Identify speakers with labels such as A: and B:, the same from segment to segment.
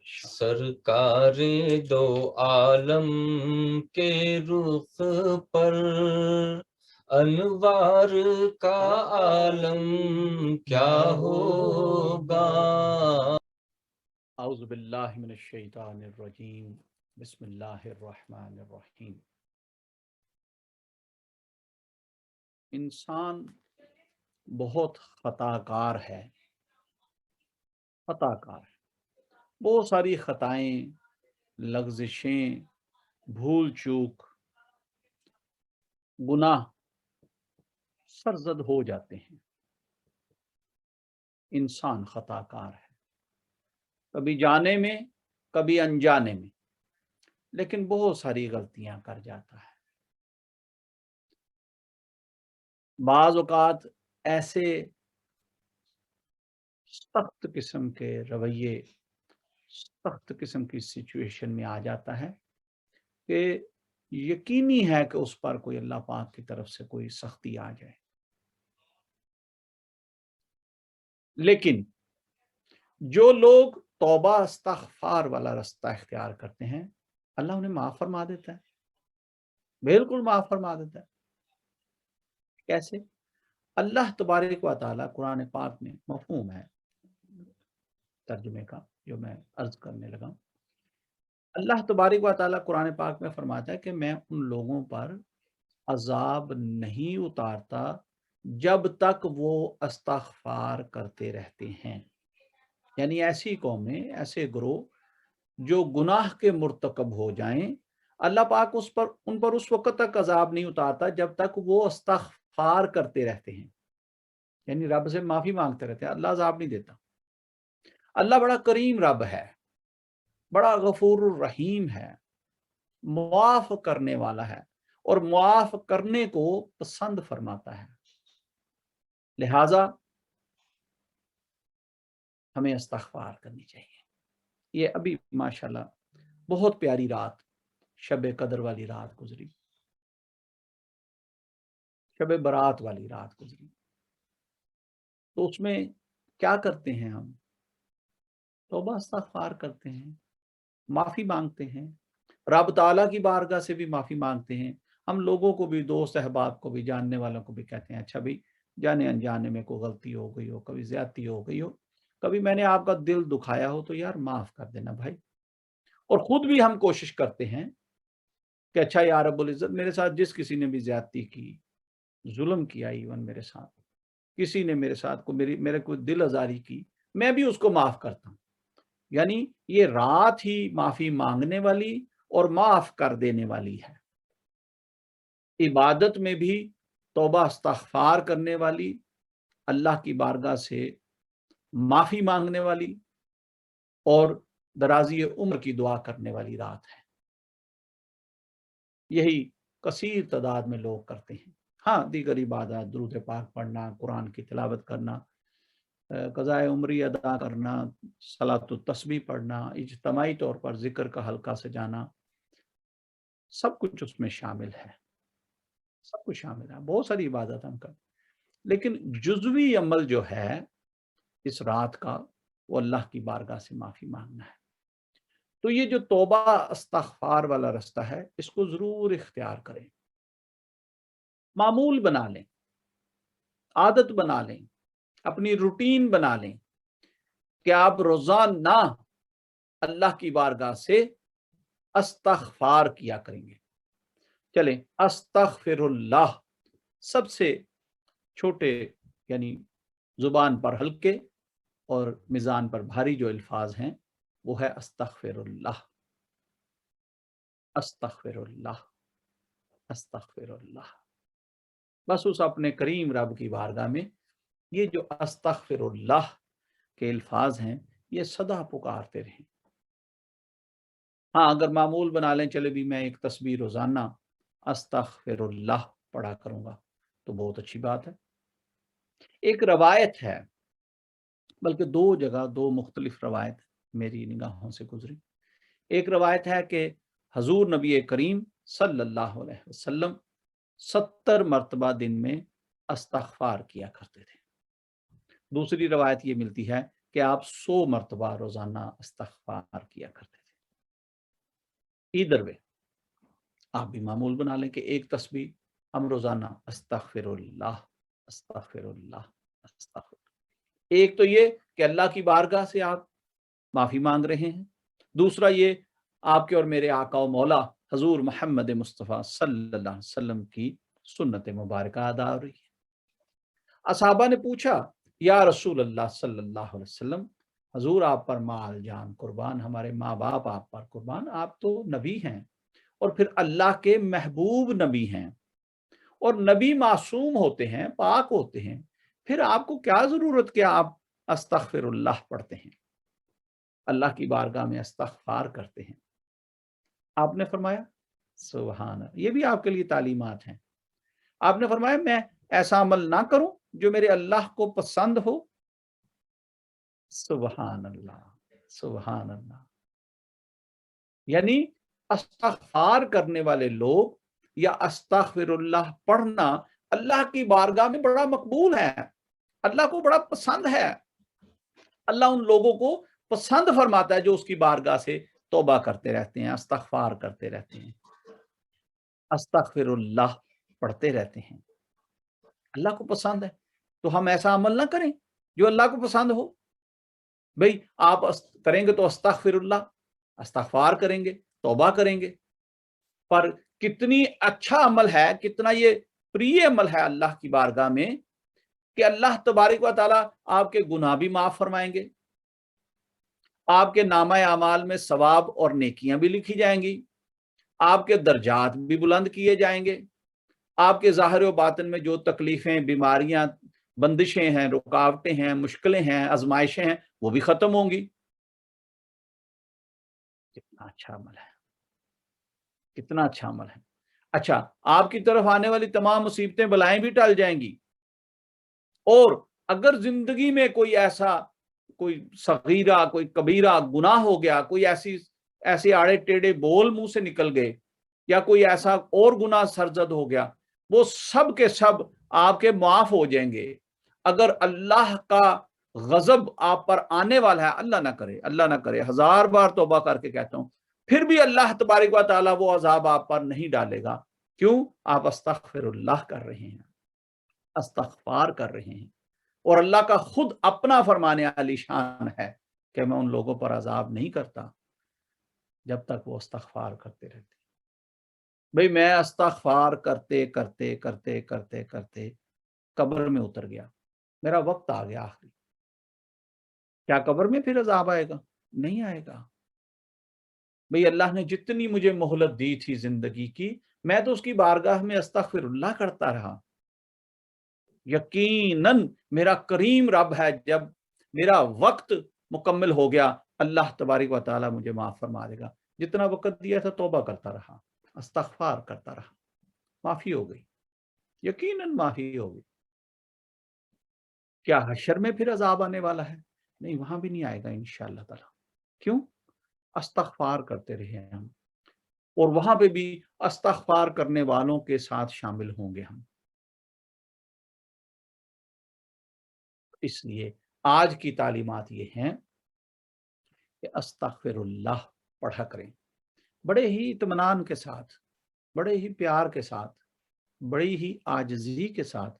A: سرکار دو عالم کے رخ پر انوار کا عالم کیا ہوگا۔
B: اعوذ باللہ من الشیطان الرجیم، بسم اللہ الرحمن الرحیم۔ انسان بہت خطا کار ہے، بہت ساری خطائیں، لغزشیں، بھول چوک، گناہ سرزد ہو جاتے ہیں۔ انسان خطا کار ہے، کبھی جانے میں کبھی انجانے میں، لیکن بہت ساری غلطیاں کر جاتا ہے۔ بعض اوقات ایسے سخت قسم کے رویے، سخت قسم کی سچویشن میں آ جاتا ہے کہ یقینی ہے کہ اس پر کوئی اللہ پاک کی طرف سے کوئی سختی آ جائے، لیکن جو لوگ توبہ استغفار والا رستہ اختیار کرتے ہیں، اللہ انہیں معاف فرما دیتا ہے، بالکل معاف فرما دیتا ہے۔ کیسے؟ اللہ تبارک و تعالیٰ قرآن پاک میں، مفہوم ہے ترجمے کا جو میں عرض کرنے لگا، اللہ تبارک و تعالیٰ قرآن پاک میں فرماتا ہے کہ میں ان لوگوں پر عذاب نہیں اتارتا جب تک وہ استغفار کرتے رہتے ہیں۔ یعنی ایسی قومیں، ایسے گروہ جو گناہ کے مرتکب ہو جائیں، اللہ پاک ان پر اس وقت تک عذاب نہیں اتارتا جب تک وہ استغفار کرتے رہتے ہیں، یعنی رب سے معافی مانگتے رہتے ہیں، اللہ عذاب نہیں دیتا۔ اللہ بڑا کریم رب ہے، بڑا غفور الرحیم ہے، معاف کرنے والا ہے اور معاف کرنے کو پسند فرماتا ہے۔ لہٰذا ہمیں استغفار کرنی چاہیے۔ یہ ابھی ماشاءاللہ بہت پیاری رات، شب قدر والی رات گزری، شب برات والی رات گزری، تو اس میں کیا کرتے ہیں ہم؟ توبہ استغفار کرتے ہیں، معافی مانگتے ہیں، رب تعالیٰ کی بارگاہ سے بھی معافی مانگتے ہیں۔ ہم لوگوں کو بھی، دوست احباب کو بھی، جاننے والوں کو بھی کہتے ہیں اچھا بھی جانے انجانے میں کوئی غلطی ہو گئی ہو، کبھی زیادتی ہو گئی ہو، کبھی میں نے آپ کا دل دکھایا ہو تو یار معاف کر دینا بھائی۔ اور خود بھی ہم کوشش کرتے ہیں کہ اچھا یا رب العزت، میرے ساتھ جس کسی نے بھی زیادتی کی، ظلم کیا، ایون میرے ساتھ کسی نے میرے ساتھ میرے کوئی دل آزاری کی، میں بھی اس کو معاف کرتا ہوں۔ یعنی یہ رات ہی معافی مانگنے والی اور معاف کر دینے والی ہے۔ عبادت میں بھی توبہ استغفار کرنے والی، اللہ کی بارگاہ سے معافی مانگنے والی اور درازی عمر کی دعا کرنے والی رات ہے۔ یہی کثیر تعداد میں لوگ کرتے ہیں۔ ہاں، دیگر عبادات، درود پاک پڑھنا، قرآن کی تلاوت کرنا، قضائے عمری ادا کرنا، صلاۃ التسبیح پڑھنا، اجتماعی طور پر ذکر کا حلقہ سجانا، سب کچھ اس میں شامل ہے، سب کچھ شامل ہے، بہت ساری عبادت ہم کرتے، لیکن جزوی عمل جو ہے اس رات کا، وہ اللہ کی بارگاہ سے معافی مانگنا ہے۔ تو یہ جو توبہ استغفار والا رستہ ہے، اس کو ضرور اختیار کریں، معمول بنا لیں، عادت بنا لیں، اپنی روٹین بنا لیں کہ آپ روزانہ اللہ کی بارگاہ سے استغفار کیا کریں گے۔ چلیں، استغفر اللہ سب سے چھوٹے، یعنی زبان پر ہلکے اور میزان پر بھاری جو الفاظ ہیں وہ ہے استغفر اللہ، استغفر اللہ، استغفر اللہ۔ بس اس اپنے کریم رب کی بارگاہ میں یہ جو استغفر اللہ کے الفاظ ہیں یہ سدا پکارتے رہیں۔ ہاں، اگر معمول بنا لیں چلے بھی میں ایک تسبیح روزانہ استغفر اللہ پڑھا کروں گا تو بہت اچھی بات ہے۔ ایک روایت ہے، بلکہ دو جگہ دو مختلف روایت میری نگاہوں سے گزری۔ ایک روایت ہے کہ حضور نبی کریم صلی اللہ علیہ وسلم 70 مرتبہ دن میں استغفار کیا کرتے تھے۔ دوسری روایت یہ ملتی ہے कि आप 100 मरतबा रोजाना इस्तग़फ़ार किया करते थे। इधर वे आप भी मामूल बना लें कि एक तस्बीह हम रोजाना अस्तग़फ़िरुल्लाह, अस्तग़फ़िरुल्लाह, अस्तग़फ़िर। एक तो ये कि अल्लाह की बारगाह से आप माफी मांग रहे हैं, दूसरा ये आपके और मेरे आका और मौला हजूर मोहम्मद मुस्तफ़ा सल्लल्लाहु अलैहि वसल्लम की सुन्नत मुबारक अदा हो रही है। असहाबा ने पूछा, या रसूल अल्लाह सल्लल्लाहु अलैहि वसल्लम, हजूर आप पर माल जान कुर्बान, हमारे माँ बाप आप पर कुर्बान, आप तो नबी हैं और फिर अल्लाह के महबूब नबी हैं और नबी मासूम होते हैं, पाक होते हैं, फिर आपको क्या जरूरत कि आप अस्तग़फिरुल्लाह पढ़ते हैं, अल्लाह की बारगाह में इस्तग़फ़ार करते हैं। आपने फरमाया सुभान अल्लाह, ये भी आपके लिए तालीमात हैं। आपने फरमाया मैं ऐसा अमल ना करूं जो मेरे अल्लाह को पसंद हो। सुभान अल्लाह, सुभान अल्लाह। यानी इस्तग़फ़ार करने वाले लोग या अस्तग़फिरुल्लाह पढ़ना अल्लाह की बारगाह में बड़ा मकबूल है, अल्लाह को बड़ा पसंद है। अल्लाह उन लोगों को पसंद फरमाता है जो उसकी बारगाह से तौबा करते रहते हैं, इस्तग़फ़ार करते रहते हैं, अस्तग़फिरुल्लाह पढ़ते रहते हैं। अल्लाह को पसंद है, तो हम ऐसा अमल ना करें जो अल्लाह को पसंद हो। भाई आप करेंगे तो अस्तग़फिरुल्लाह, इस्तग़फ़ार करेंगे, तौबा करेंगे, पर कितनी अच्छा अमल है, कितना ये प्रिय अमल है अल्लाह की बारगाह में कि अल्लाह तबारक व तआला आपके गुनाह भी माफ फरमाएंगे, आपके नामा अमाल में सवाब और नेकियां भी लिखी जाएंगी, आपके दर्जात भी बुलंद किए जाएंगे, आपके ज़ाहिर व बातिन में जो तकलीफें, बीमारियां, बंदिशें हैं, रुकावटें हैं, मुश्किलें हैं, आजमाइशें हैं, वो भी खत्म होंगी। कितना अच्छा अमल है, कितना अच्छा अमल है। अच्छा, आपकी तरफ आने वाली तमाम मुसीबतें, बलाएं भी टल जाएंगी। और अगर जिंदगी में कोई ऐसा, कोई सगीरा, कोई कबीरा गुनाह हो गया, कोई ऐसे आड़े टेढ़े बोल मुंह से निकल गए या कोई ऐसा और गुनाह सरजद हो गया, वो सब के सब आपके माफ हो जाएंगे। अगर अल्लाह का गजब आप पर आने वाला है, अल्लाह ना करे, अल्लाह ना करे, 1000 बार तौबा करके कहता हूं, फिर भी अल्लाह तबारक व तआला वो अजाब आप पर नहीं डालेगा। क्यों? आप अस्तगफिरुल्लाह कर रहे हैं, इस्तग़फ़ार कर रहे हैं। और अल्लाह का खुद अपना फरमाने आलीशान है कि मैं उन लोगों पर अजाब नहीं करता जब तक वो इस्तग़फ़ार करते रहते। भाई मैं इस्तग़फ़ार करते करते करते करते करते कब्र में उतर गया, मेरा वक्त आ गया आखिरी, क्या कब्र में फिर अजाब आएगा? नहीं आएगा। भाई अल्लाह ने जितनी मुझे मोहलत दी थी जिंदगी की, मैं तो उसकी बारगाह में अस्तग़फिरुल्लाह करता रहा। यकीनन मेरा करीम रब है, जब मेरा वक्त मुकम्मल हो गया, अल्लाह तबारक व तआला मुझे माफ फरमा देगा। जितना वक्त दिया था तौबा करता रहा, इस्तग़फ़ार करता रहा, माफी हो गई, यकीनन माफी हो गई। क्या हशर में फिर अजाब आने वाला है? नहीं, वहां भी नहीं आएगा इंशाअल्लाह ताला। क्यों? इस्तग़फ़ार करते रहे हम, और वहां पे भी इस्तग़फ़ार करने वालों के साथ शामिल होंगे हम। इसलिए आज की तालीमात ये हैं कि अस्तगफिरुल्लाह पढ़ा करें, बड़े ही इत्मीनान के साथ, बड़े ही प्यार के साथ, बड़ी ही आजिज़ी के साथ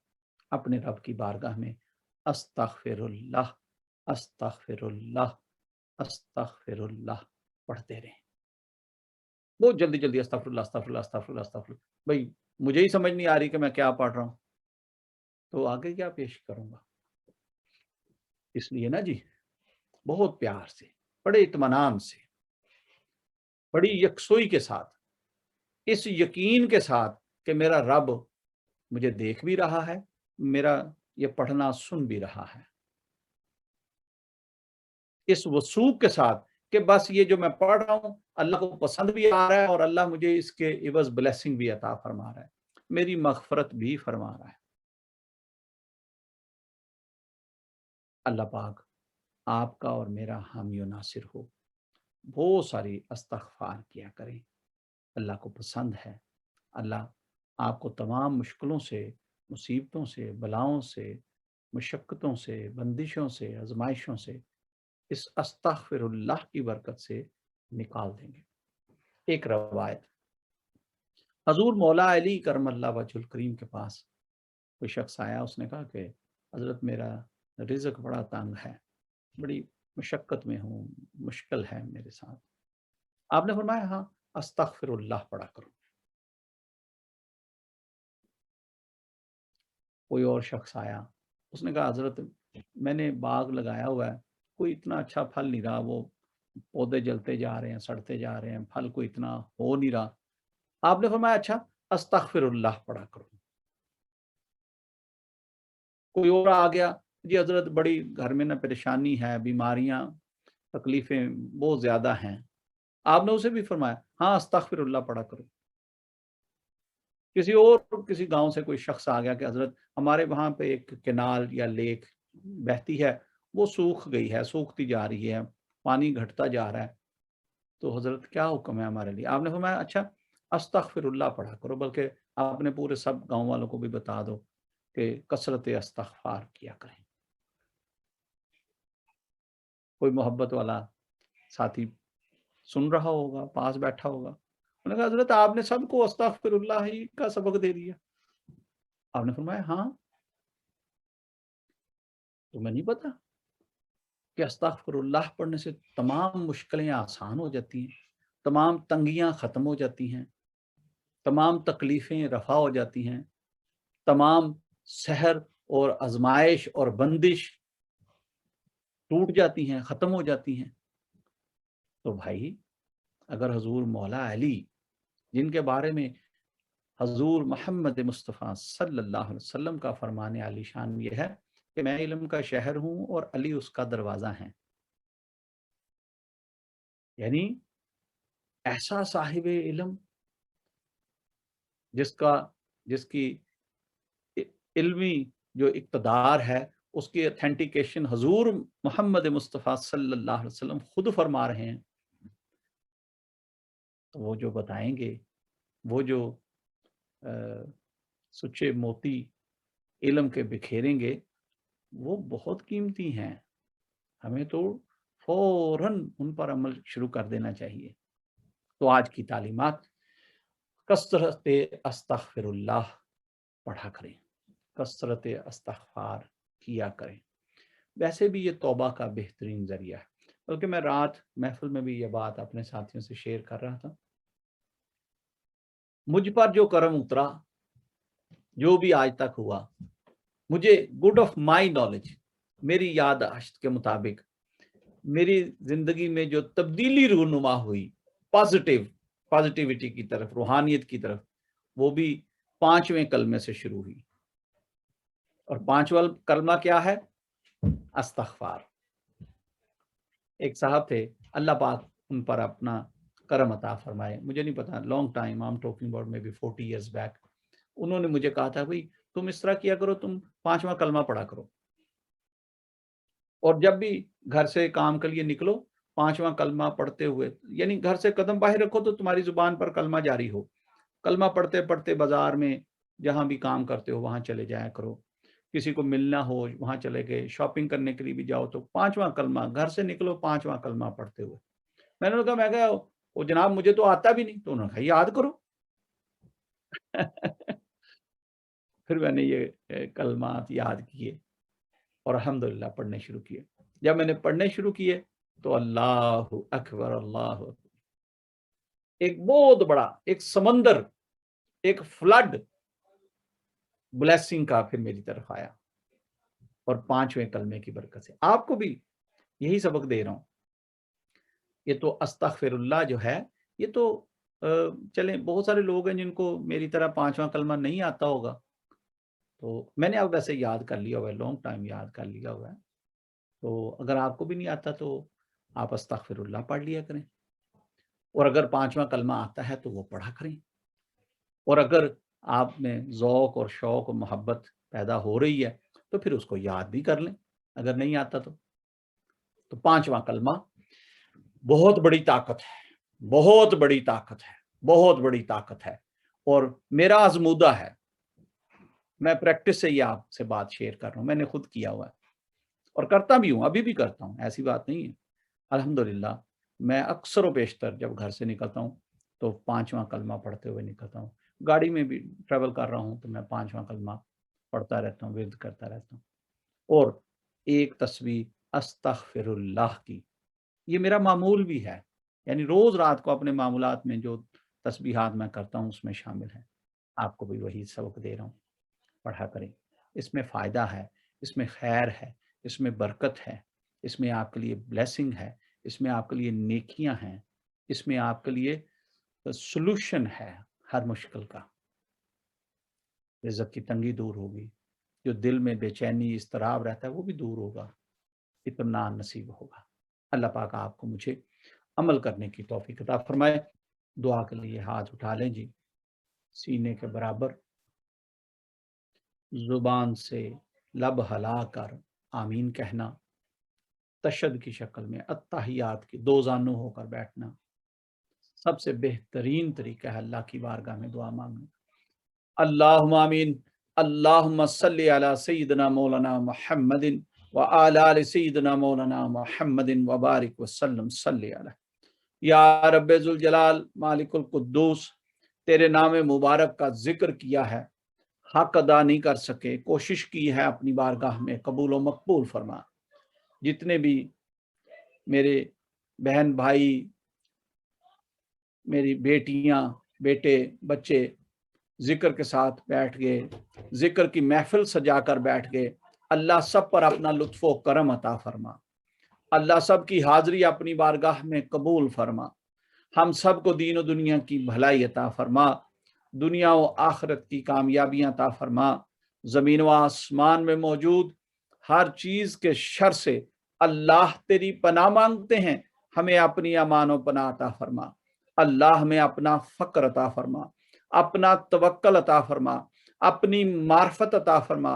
B: अपने रब की बारगाह में अस्तगफिरुल्लाह, अस्तगफिरुल्लाह, अस्तगफिरुल्लाह पढ़ते रहें। बहुत जल्दी-जल्दी अस्तगफिरुल्लाह, अस्तगफिरुल्लाह, अस्तगफिरुल्लाह, अस्तगफिरुल्लाह। भई मुझे ही समझ नहीं आ रही कि मैं क्या पढ़ रहा हूँ, तो आगे क्या पेश करूँगा? इसलिए ना जी, बहुत प्यार से, बड़े इत्मीनान से, बड़ी यकसुई के साथ, इस यकीन के साथ कि मेरा रब मुझे देख भी रहा है, मेरा ये पढ़ना सुन भी रहा है। इस वसूक के साथ कि बस ये जो मैं पढ़ रहा हूँ, अल्लाह को पसंद भी आ रहा है और अल्लाह मुझे इसके इवज़ ब्लेसिंग भी अता फरमा रहा है, मेरी मग़फ़िरत भी फरमा रहा है। अल्लाह पाक आपका और मेरा हामी और नासिर हो। बहुत सारी इस्तग़फ़ार किया करें, अल्लाह को पसंद है। अल्लाह आपको तमाम मुश्किलों से, मुसीबतों से, बलाओं से, मुशक्क़तों से, बंदिशों से, आज़माइशों से इस अस्तगफिरुल्लाह की बरकत से निकाल देंगे। एक रवायत, हजूर मौला अली करमल्ला वजहुल करीम के पास कोई शख्स आया, उसने कहा कि हजरत मेरा रिज़्क बड़ा तंग है, बड़ी मशक्क़त में हूँ, मुश्किल है मेरे साथ। आपने फरमाया हाँ, अस्तगफिरुल्लाह पढ़ा करो। कोई और शख्स आया, उसने कहा हजरत मैंने बाग लगाया हुआ है, कोई इतना अच्छा फल नहीं रहा, वो पौधे जलते जा रहे हैं, सड़ते जा रहे हैं, फल कोई इतना हो नहीं रहा। आपने फरमाया अच्छा, अस्तगफिरुल्लाह पढ़ा करो। कोई और आ गया, जी हजरत बड़ी घर में ना परेशानी है, बीमारियां, तकलीफें बहुत ज्यादा हैं। आपने उसे भी फरमाया हाँ, अस्तगफिरुल्लाह पढ़ा करो। किसी गांव से कोई शख्स आ गया कि हजरत हमारे वहां पे एक केनाल या लेक बहती है, वो सूख गई है, सूखती जा रही है, पानी घटता जा रहा है, तो हजरत क्या हुक्म है हमारे लिए? आपने फरमाया अच्छा, अस्तगफिरुल्लाह पढ़ा करो। बल्कि आपने पूरे सब गांव वालों को भी बता दो कि कसरत इस्तगफार किया करें। कोई मोहब्बत वाला साथी सुन रहा होगा, पास बैठा होगा, उन्होंने कहा हजरत आपने सबको अस्तगफिरुल्लाह ही का सबक दे दिया। आपने फरमाया हाँ, तुम्हें नहीं पता कि अस्तगफिरुल्लाह पढ़ने से तमाम मुश्किलें आसान हो जाती हैं, तमाम तंगियां खत्म हो जाती हैं, तमाम तकलीफें रफा हो जाती हैं, तमाम सहर और आजमाइश और बंदिश टूट जाती हैं, खत्म हो जाती हैं। तो भाई, अगर हजूर मौला अली, जिनके बारे में हजूर मोहम्मद मुस्तफ़ा सल्लल्लाहु अलैहि वसल्लम का फरमाने आली शान ये है कि मैं इल्म का शहर हूँ और अली उसका दरवाज़ा है, यानी ऐसा साहिब इल्म जिसकी इल्मी जो इक़्तिदार है, उसकी ऑथेंटिकेशन हजूर मोहम्मद मुस्तफ़ा सल्लल्लाहु अलैहि वसल्लम खुद फरमा रहे हैं। तो वो जो बताएंगे, वो जो सुच्चे मोती इल्म के बिखेरेंगे, वो बहुत कीमती हैं। हमें तो फौरन उन पर अमल शुरू कर देना चाहिए। तो आज की तालीमात, कसरत अस्तगफिरुल्लाह पढ़ा करें, कसरत अस्तगफार किया करें। वैसे भी ये तौबा का बेहतरीन ज़रिया है। बल्कि मैं रात महफिल में भी ये बात अपने साथियों से शेयर कर रहा था, मुझ पर जो करम उतरा, जो भी आज तक हुआ, मुझे गुड ऑफ माई नॉलेज, मेरी याददाश्त के मुताबिक मेरी जिंदगी में जो तब्दीली रूनुमा हुई पॉजिटिविटी की तरफ, रूहानियत की तरफ, वो भी 5वें कलमे से शुरू हुई। और 5वां कलमा क्या है? अस्तगफार। एक साहब थे, अल्लाह पाक उन पर अपना करम अता फरमाए, मुझे नहीं पता, long time, I am talking about may be 40 years back, उन्होंने मुझे कहा था भाई तुम इस तरह किया करो, तुम 5वां कलमा पढ़ा करो, और जब भी घर से काम के लिए निकलो 5वां कलमा पढ़ते हुए, यानी घर से कदम बाहर रखो तो तुम्हारी जुबान पर कलमा जारी हो। कलमा पढ़ते पढ़ते बाजार में जहां भी काम करते हो वहां चले जाया करो, किसी को मिलना हो वहां चले गए, शॉपिंग करने के लिए भी जाओ तो 5वां कलमा, घर से निकलो 5वां कलमा पढ़ते हुए। मैं कहा वो जनाब मुझे तो आता भी नहीं। तो उन्होंने कहा याद करो। फिर मैंने ये कलमात याद किए और अल्हम्दुलिल्लाह पढ़ने शुरू किए। जब मैंने पढ़ने शुरू किए तो अल्लाहु अकबर, अल्लाहु अकबर, एक बहुत बड़ा एक समंदर, एक फ्लड ब्लेसिंग का फिर मेरी तरफ आया, और 5वें कलमे की बरकत से आपको भी यही सबक दे रहा हूं। ये तो अस्तगफिरुल्लाह जो है, ये तो चलें, बहुत सारे लोग हैं जिनको मेरी तरह 5वां कलमा नहीं आता होगा, तो मैंने अब वैसे याद कर लिया हुआ है, लॉन्ग टाइम याद कर लिया हुआ है। तो अगर आपको भी नहीं आता तो आप अस्तगफिरुल्लाह पढ़ लिया करें, और अगर 5वां कलमा आता है तो वो पढ़ा करें। और अगर आप में ज़ौक़ और शौक़ और मोहब्बत पैदा हो रही है तो फिर उसको याद भी कर लें, अगर नहीं आता तो 5वां कलमा बहुत बड़ी ताकत है, बहुत बड़ी ताकत है, बहुत बड़ी ताकत है। और मेरा आज़मूदा है, मैं प्रैक्टिस से ये आपसे बात शेयर कर रहा हूँ, मैंने खुद किया हुआ है। और करता भी हूँ, अभी भी करता हूँ, ऐसी बात नहीं है। अल्हम्दुलिल्लाह मैं अक्सर व बेशतर जब घर से निकलता हूँ तो 5वां कलमा पढ़ते हुए निकलता हूँ। गाड़ी में भी ट्रैवल कर रहा हूँ तो मैं 5वां कलमा पढ़ता रहता हूँ, विर्द करता रहता हूँ। और एक तस्बीह अस्तगफिरुल्लाह की, ये मेरा मामूल भी है, यानी रोज़ रात को अपने मामूलात में जो तस्बीहात मैं करता हूँ उसमें शामिल है। आपको भी वही सबक दे रहा हूँ, पढ़ा करें। इसमें फ़ायदा है, इसमें खैर है, इसमें बरकत है, इसमें आपके लिए ब्लेसिंग है, इसमें आपके लिए नेकियां हैं, इसमें आपके लिए सॉल्यूशन है हर मुश्किल का। रिज़्क़ की तंगी दूर होगी, जो दिल में बेचैनी इज़्तिराब रहता है वो भी दूर होगा, इत्मीनान नसीब होगा। अल्लाह पाक आपको मुझे अमल करने की तौफीक अता फरमाए। दुआ के लिए हाथ उठा लें जी, सीने के बराबर, ज़ुबान से लब हिलाकर आमीन कहना, तशद्दुद की शक्ल में अत्तहियात की दो जानू होकर बैठना सबसे बेहतरीन तरीका है अल्लाह की बारगाह में दुआ मांगना। अल्लाहुम्मा आमीन। अल्लाहुम्मा सल्ली अला सय्यिदना मौलाना मुहम्मदिन व अला आलि सय्यिदना मौलाना मुहम्मदिन व बारिक व सल्लम सल्ली अला। या रब्बे ज़ुल जलाल मालिकुल कुद्दूस, तेरे नाम मुबारक का जिक्र किया है, हक अदा नहीं कर सके, कोशिश की है अपनी बारगाह में, कबूल व मकबूल फरमा। जितने भी मेरे बहन भाई, मेरी बेटियां, बेटे, बच्चे जिक्र के साथ बैठ गए, जिक्र की महफिल सजाकर बैठ गए, अल्लाह सब पर अपना लुत्फ़ व करम अता फरमा। अल्लाह सब की हाज़िरी अपनी बारगाह में कबूल फरमा। हम सब को दीन और दुनिया की भलाई अता फरमा, दुनिया व आखिरत की कामयाबियां अता फरमा। ज़मीन व आसमान में मौजूद हर चीज़ के शर से अल्लाह तेरी पनाह मांगते हैं, हमें अपनी अमान व पनाह अता फरमा। अल्लाह हमें अपना फ़क्र अता फरमा, अपना तवक्कल अता फरमा, अपनी मार्फत अता फरमा।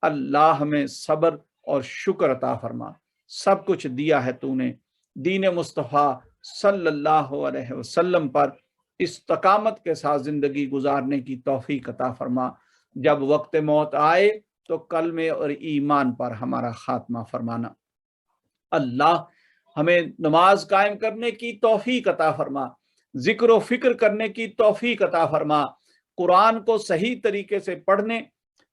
B: अल्लाह हमें सब्र और शुक्र अता फरमा। सब कुछ दिया है तूने, दीन मुस्तफ़ा सल्लल्लाहु अलैहि वसल्लम पर इस्तकामत के साथ ज़िंदगी गुजारने की तौफीक अता फरमा। जब वक्त मौत आए तो कलमे और ईमान पर हमारा खात्मा फरमाना। अल्लाह हमें नमाज कायम करने की तौफीक अता फरमा, जिक्र व फिक्र करने की तौफीक अता फरमा, कुरान को सही तरीके से पढ़ने,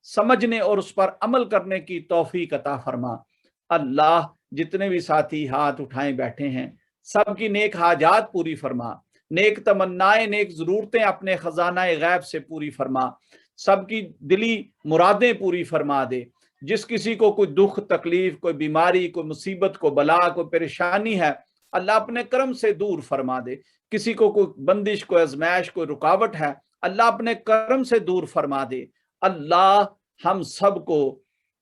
B: समझने और उस पर अमल करने की तौफीक अता फरमा। अल्लाह जितने भी साथी हाथ उठाए बैठे हैं सबकी नेक हाजात पूरी फरमा, नेक तमन्नाएं, नेक ज़रूरतें अपने खजाना गैब से पूरी फरमा, सबकी दिली मुरादें पूरी फरमा दे। जिस किसी को कोई दुख तकलीफ, कोई बीमारी, कोई मुसीबत, कोई बला, कोई परेशानी है, अल्लाह अपने करम से दूर फरमा दे। किसी को कोई बंदिश, कोई आजमाइश, कोई रुकावट है, अल्लाह अपने करम से दूर फरमा दे। अल्लाह हम सबको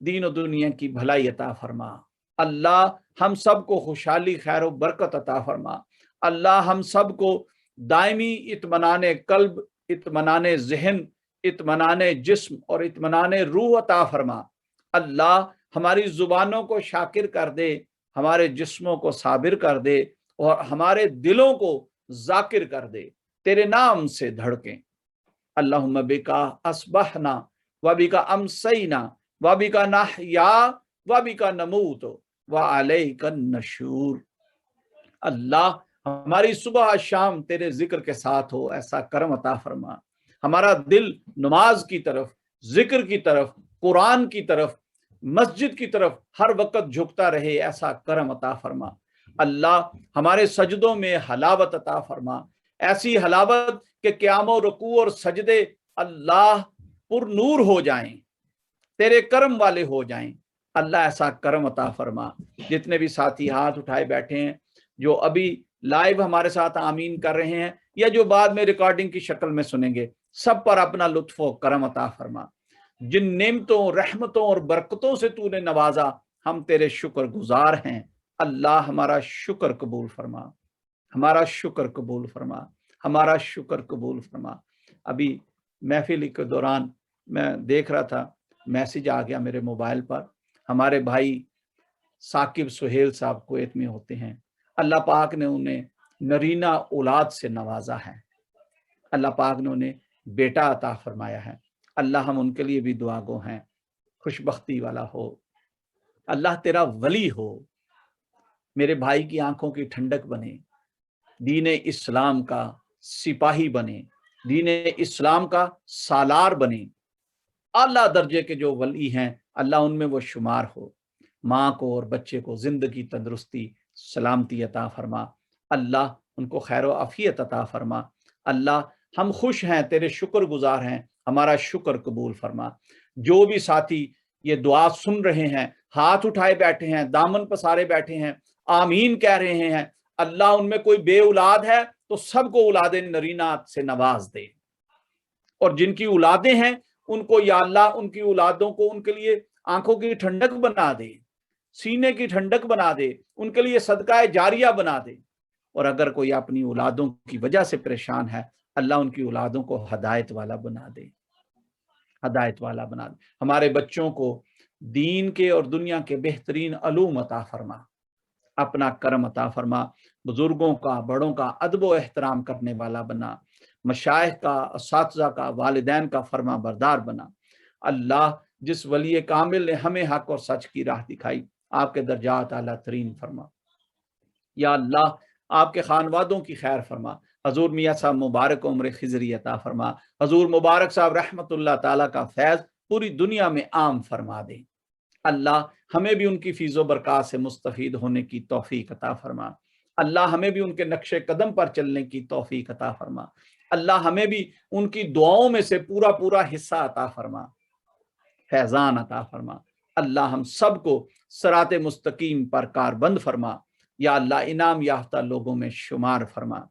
B: दीन और दुनिया की भलाई अता फरमा। अल्लाह हम सबको खुशहाली, खैर और बरकत अता फरमा। अल्लाह हम सबको दायमी इत्मीनान कल्ब, इत्मीनान ज़हन, इत्मीनान जिस्म और इत्मीनान रूह अता फरमा। अल्लाह हमारी ज़ुबानों को शाकिर कर दे, हमारे जिस्मों को साबिर कर दे और हमारे दिलों को जाकिर कर दे, तेरे नाम से धड़कें। अल्लाहुम्मा बिका अस्बहना व बिका अमसैना व बिका नहया व बिका नमूत व अलैका नशूर। अल्लाह हमारी सुबह शाम तेरे जिक्र के साथ हो, ऐसा करम अता फरमा। हमारा दिल नमाज की तरफ, जिक्र की तरफ, कुरान की तरफ, मस्जिद की तरफ हर वक्त झुकता रहे, ऐसा करम अता फरमा। अल्लाह हमारे सजदों में हलावत अता फरमा, ऐसी हलावत के क़याम रुकू और सजदे अल्लाह पुरनूर हो जाएं, तेरे करम वाले हो जाएं। अल्लाह ऐसा करम अता फरमा। जितने भी साथी हाथ उठाए बैठे हैं, जो अभी लाइव हमारे साथ आमीन कर रहे हैं या जो बाद में रिकॉर्डिंग की शक्ल में सुनेंगे, सब पर अपना लुत्फ और करम अता फरमा। जिन नेमतों, रहमतों और बरकतों से तूने नवाजा, हम तेरे शुक्र गुजार हैं। अल्लाह हमारा शुक्र कबूल फरमा, हमारा शुक्र कबूल फरमा, हमारा शुक्र कबूल फरमा। अभी महफिल के दौरान मैं देख रहा था, मैसेज आ गया मेरे मोबाइल पर, हमारे भाई साकिब सुहेल साहब कुवैत में होते हैं, अल्लाह पाक ने उन्हें नरीना औलाद से नवाजा है, अल्लाह पाक ने उन्हें बेटा अता फरमाया है। अल्लाह हम उनके लिए भी दुआ गो हैं, खुशबख्ती वाला हो, अल्लाह तेरा वली हो, मेरे भाई की आंखों की ठंडक बने, दीन इस्लाम का सिपाही बने, दीन इस्लाम का सालार बने, आला दर्जे के जो वली हैं अल्लाह उनमें वो शुमार हो। माँ को और बच्चे को जिंदगी, तंदुरुस्ती, सलामती अता फरमा। अल्लाह उनको खैर व आफियत अता फरमा। अल्लाह हम खुश हैं, तेरे शुक्रगुजार हैं, हमारा शुक्र कबूल फरमा। जो भी साथी ये दुआ सुन रहे हैं, हाथ उठाए बैठे हैं, दामन पसारे बैठे हैं, आमीन कह रहे हैं, अल्लाह उनमें कोई बे औलाद है तो सबको औलादे नरीना से नवाज दे, और जिनकी औलादें हैं उनको या अल्लाह उनकी औलादों को उनके लिए आंखों की ठंडक बना दे, सीने की ठंडक बना दे, उनके लिए सदका जारिया बना दे। और अगर कोई अपनी औलादों की वजह से परेशान है, अल्लाह उनकी औलादों को हदायत वाला बना दे, हदायत वाला बना दे। हमारे बच्चों को दीन के और दुनिया के बेहतरीन अलूम अता फरमा, अपना करम अता फरमा। बुजुर्गों का, बड़ों का अदब व एहतराम करने वाला बना, मशाइख का, असातिज़ा का, वालिदैन का फरमा बरदार बना। अल्लाह जिस वली कामिल ने हमें हक और सच की राह दिखाई, आपके दर्जात आला तरीन फरमा। या अल्लाह आपके खानवादों की खैर फरमा। हजूर मियाँ साहब मुबारक उम्र खिजरी अता फरमा। हजूर मुबारक साहब रहमतुल्लाह ताला का फैज़ पूरी दुनिया में आम फरमा दे। अल्लाह हमें भी उनकी फीज़ो बरक़ात से मुस्तफ़ीद होने की तौफ़ीक अता फरमा। अल्लाह हमें भी उनके नक्शे कदम पर चलने की तौफ़ीक अता फरमा। अल्लाह हमें भी उनकी दुआओं में से पूरा पूरा हिस्सा अता फरमा, फैज़ान अता फरमा। अल्लाह हम सबको सिराते मुस्तकीम पर कारबंद फरमा। या अल्लाह इनाम याफ्ता लोगों में शुमार फरमा।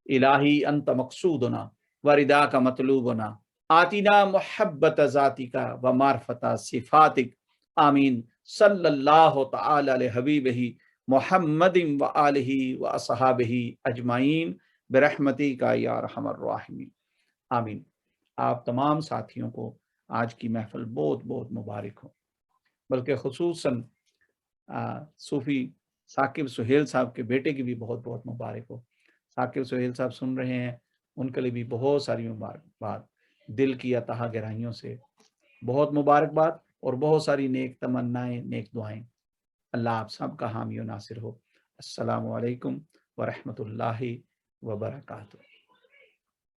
B: इलाही अंत मकसूदना वरिदा का मतलूबना, आतिना मोहब्बत ज़ातिका व मारफता सिफातिक। आमीन। सल्लल्लाहु तआला अला हबीबिही मुहम्मदिन व आलिही व असहाबिही अजमाइन बिरहमतिका या अरहमर राहिमीन। आमीन। आप तमाम साथियों को आज की महफिल बहुत बहुत मुबारक हो, बल्कि खुसूसन सूफी साकिब सुहेल साहब के बेटे की भी बहुत बहुत मुबारक हो। साकिब सुहेल साहब सुन रहे हैं, उनके लिए भी बहुत सारी मुबारकबाद, दिल की अतहा गहराइयों से बहुत मुबारकबाद और बहुत सारी नेक तमन्नाएं, नेक दुआएं। अल्लाह आप सब का हामी और नासिर हो। अस्सलामु अलैकुम व रहमतुल्लाहि व बरकातुहू।